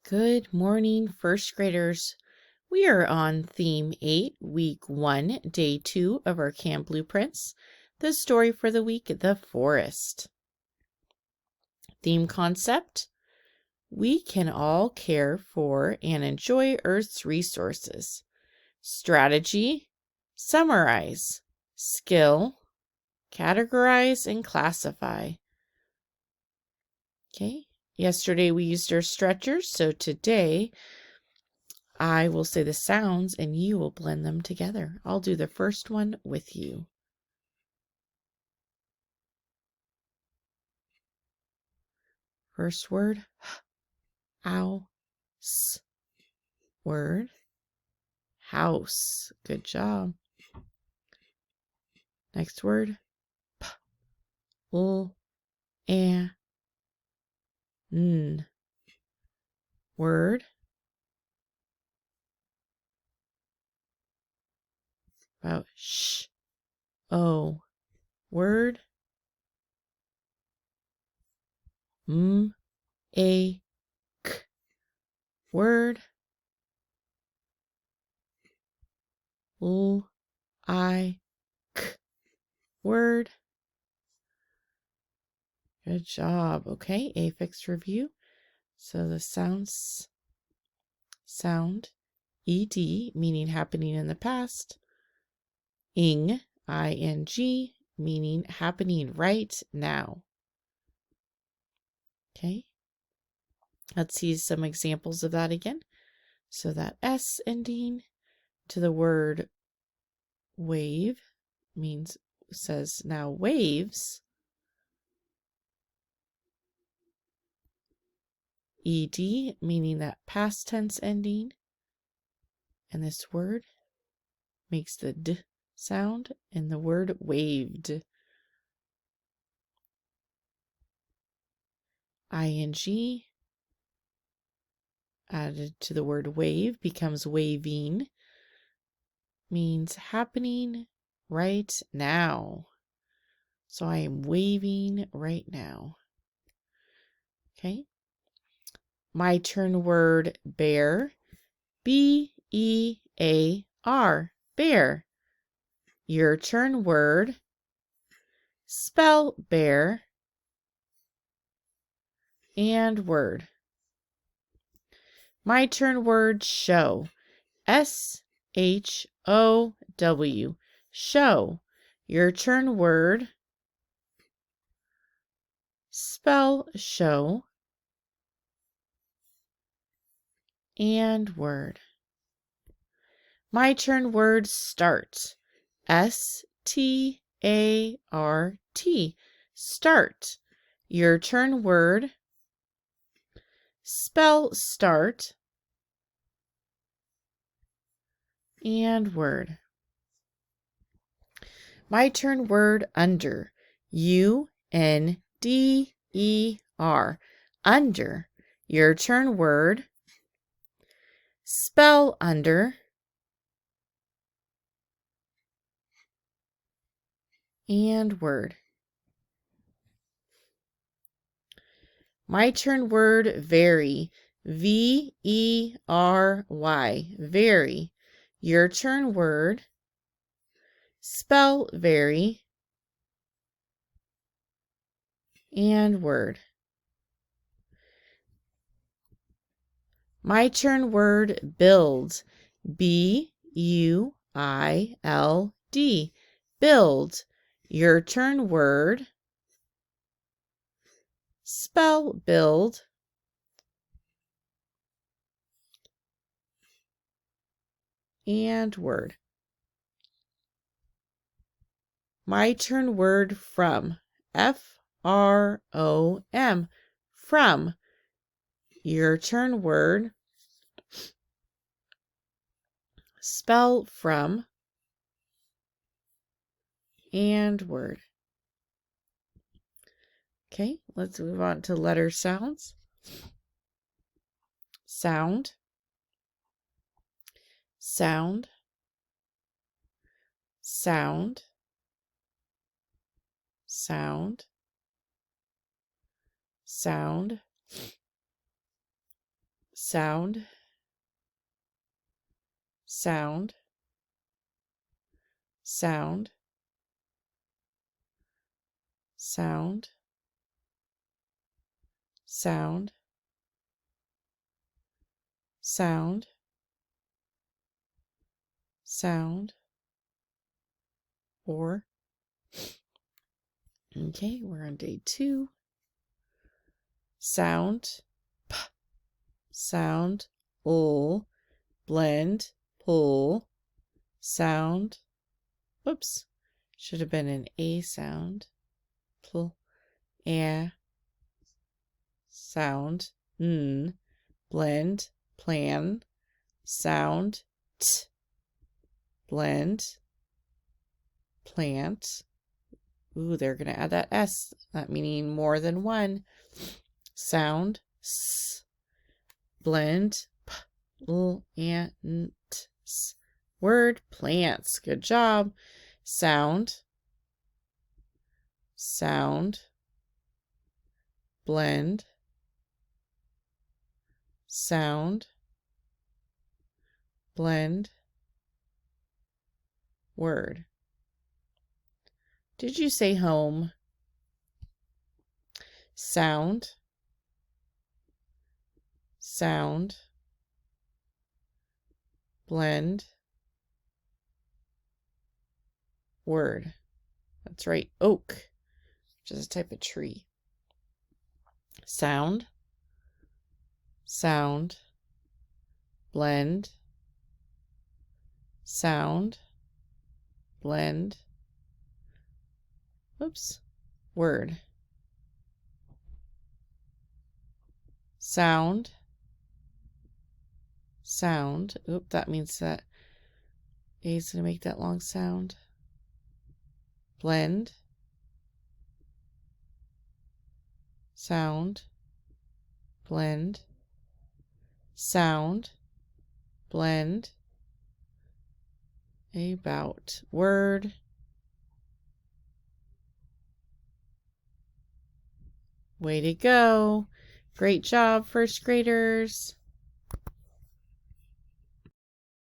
Good morning, first graders. We are on Theme 8, Week 1, Day 2 of our KAM Blueprints. The story for the week, The Forest. Theme concept: we can all care for and enjoy Earth's resources. Strategy: summarize, skill, categorize, and classify. Okay, yesterday we used our stretchers, so today I will say the sounds and you will blend them together. I'll do the first one with you. First word, house. Word, house. Good job. Next word, n. Word, about word, a k. Word, I k. Word. Good job. Okay, affix review. So the sound ed, meaning happening in the past. Ing, ing, meaning happening right now. Okay, let's see some examples of that again. So that S ending to the word wave says now waves. Ed, meaning that past tense ending. And this word makes the d sound in the word waved. Ing added to the word wave becomes waving, means happening right now. So I am waving right now. Okay. My turn word bear, B-E-A-R, bear. Your turn word, spell bear, and word. My turn word show, S-H-O-W, show. Your turn word, spell show, and word. My turn word start, S-T-A-R-T, start. Your turn word, spell start, and word. My turn word under, U-N-D-E-R, under. Your turn word, spell under, and word. My turn word vary, V-E-R-Y, vary. Your turn word, spell vary, and word. My turn word build, B-U-I-L-D, build. Your turn word, spell build, and word. My turn word from, F-R-O-M, from. Your turn word, spell from, and word. Okay, let's move on to letter sounds. Sound, sound, sound, sound, sound, sound, sound, sound, sound, sound, sound, sound, or. Okay, we're on day 2. Sound, p, sound, blend, pull, sound. Whoops, should have been an A sound. Pull, sound, blend, plan, sound, t, blend, plant. Ooh, they're going to add that S, that meaning more than one. Sound, s, blend, p, l, and t, s. Word, plants. Good job. Sound, sound, blend, sound, blend, word. Did you say home? Sound, sound, blend, word. That's right, oak, which is a type of tree. Sound, sound, blend, sound, blend, word. Sound, sound. Oop, that means that A is going to make that long sound. Blend, sound, blend, sound, blend, about, word. Way to go. Great job, first graders.